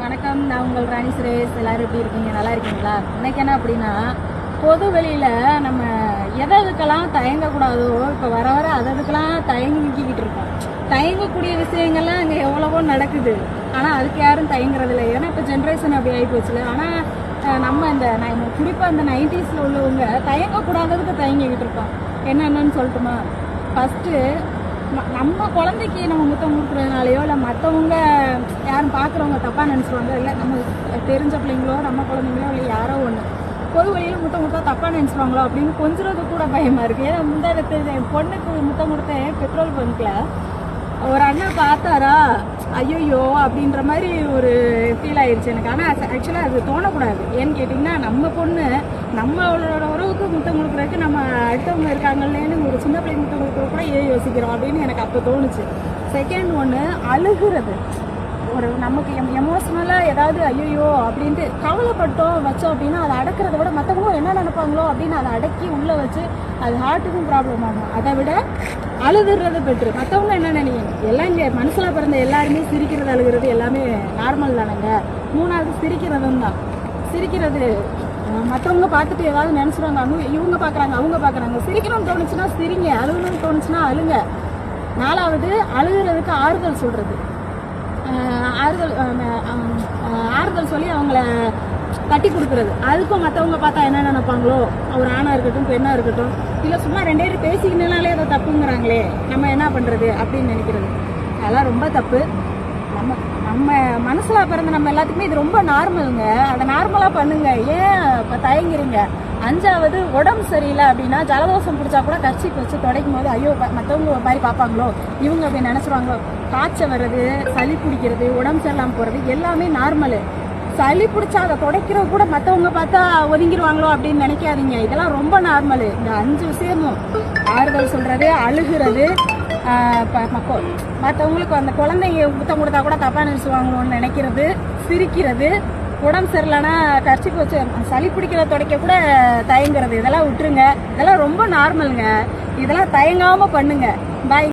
வணக்கம். நான் உங்கள் ராணி சுரேஷ். எல்லாரும் எப்படி இருக்கீங்க? நல்லா இருக்கீங்களா? இன்னைக்கு என்ன அப்படின்னா, பொது வெளியில் நம்ம எதுக்கெல்லாம் தயங்கக்கூடாதோ இப்போ வர வர அதுக்கெல்லாம் தயங்கிக்கிட்டு இருக்கோம். தயங்கக்கூடிய விஷயங்கள்லாம் அங்கே எவ்வளவோ நடக்குது. ஆனால் அதுக்கு யாரும் தயங்குறது இல்லை. ஏன்னா இப்போ ஜென்ரேஷன் அப்படி ஆகி போச்சுல. ஆனால் நம்ம குறிப்பாக இந்த 90s உள்ளவங்க தயங்கக்கூடாததுக்கு தயங்கிக்கிட்டு இருக்கோம். என்னென்னு சொல்லட்டுமா? ஃபஸ்ட்டு நம்ம குழந்தைக்கு நம்ம முத்தம் கொடுக்குறதுனாலையோ இல்லை மற்றவங்க யாரும் பார்க்குறவங்க தப்பாக நினச்சிருவாங்க, இல்லை நம்ம தெரிஞ்ச பிள்ளைங்களோ நம்ம குழந்தைங்களோ இல்லை யாரோ ஒன்று பொது வழியில் முத்தம் கொடுத்தா தப்பாக நினச்சிருவாங்களோ அப்படின்னு கொஞ்சிறது கூட பயமாக இருக்குது. ஏன்னா முந்தானத்து என் பொண்ணுக்கு முத்தம் கொடுத்தேன் பெட்ரோல் பங்க்கில். ஒரு அண்ணா பார்த்தாரா, ஐயோ அப்படின்ற மாதிரி ஒரு ஃபீல் ஆயிடுச்சு எனக்கு. ஆனால் ஆக்சுவலாக அது தோணக்கூடாது. ஏன்னு கேட்டிங்கன்னா, நம்ம பொண்ணு நம்மளோட உறவுக்கு முத்தம் கொடுக்குறதுக்கு நம்ம அடுத்தவங்க இருக்காங்கல்லேன்னு ஒரு சின்ன பிள்ளைங்க முத்தம் கொடுக்குற கூட யோசிக்கிறோம் அப்படின்னு எனக்கு அப்போ தோணுச்சு. செகண்ட் ஒன்று, அழுகிறது. ஒரு நமக்கு எமோஷ்னலாக ஏதாவது ஐயோ அப்படின்ட்டு கவலைப்பட்டோம் வச்சோம் அப்படின்னா அதை அடக்கிறத விட மற்றவங்களும் என்ன நினைப்பாங்களோ அப்படின்னு அதை அடக்கி உள்ளே வச்சு அது ஹார்ட்டுக்கும் ப்ராப்ளம் ஆகும். அதை விட அழுதுறது பெட்ரு. மற்றவங்க என்ன நினைக்கணும், எல்லாம் இங்கே மனசில் பிறந்த எல்லாருமே சிரிக்கிறது அழுகிறது எல்லாமே நார்மல் தானேங்க. மூணாவது சிரிக்கிறதும் தான். சிரிக்கிறது மற்றவங்க பார்த்துட்டு ஏதாவது நினச்சிடுவாங்க, இவங்க பார்க்குறாங்க அவங்க பார்க்குறாங்க. சிரிக்கணும்னு தோணுச்சுன்னா சிரிங்க, அழுகணும்னு தோணுச்சுன்னா அழுங்க. நாலாவது, அழுகிறதுக்கு ஆறுதல் சொல்கிறது. ஆறுதல் சொல்லி அவங்கள தட்டி கொடுக்குறது. அதுக்கும் மற்றவங்க பார்த்தா என்ன நினைப்பாங்களோ, ஒரு ஆணாக இருக்கட்டும் பெண்ணாக இருக்கட்டும், இல்லை சும்மா ரெண்டே பேர் பேசிக்கினாலே அதை தப்புங்கிறாங்களே நம்ம என்ன பண்ணுறது அப்படின்னு நினைக்கிறது. அதெல்லாம் ரொம்ப தப்பு. நம்ம மனசில் பிறந்த நம்ம எல்லாத்துக்குமே இது ரொம்ப நார்மலுங்க. அதை நார்மலாக பண்ணுங்க. ஏன் இப்போ தயங்குறீங்க? அஞ்சாவது, உடம்பு சரியில்லை அப்படின்னா ஜலதோஷம் பிடிச்சா கூட கர்ச்சீப் வச்சு துடைக்கும் போது ஐயோ மற்றவங்க ஒரு மாதிரி பார்ப்பாங்களோ, இவங்க அப்படி நினச்சிருவாங்களோ. காய்ச்சல் வர்றது, சளி பிடிக்கிறது, உடம்பு சரியில்லாமல் போகிறது எல்லாமே நார்மலு. சளி பிடிச்சா அதை துடைக்கிறது கூட மற்றவங்க பார்த்தா ஒதுங்கிடுவாங்களோ அப்படின்னு நினைக்காதீங்க. இதெல்லாம் ரொம்ப நார்மலு. இந்த 5 விஷயமும் ஆறுதல் சொல்கிறது, அழுகிறது, மற்றவங்களுக்கு அந்த குழந்தைங்க முத்தம் கொடுத்தா கூட தப்பாக நினைச்சுவாங்களோன்னு நினைக்கிறது, சிரிக்கிறது, உடம்பு சரியில்லைன்னா கர்ச்சீப் வச்சு சளி பிடிக்கிற துடைக்க கூட தயங்குறது. இதெல்லாம் விட்டுருங்க. இதெல்லாம் ரொம்ப நார்மலுங்க. இதெல்லாம் தயங்காமல் பண்ணுங்க. பாய்.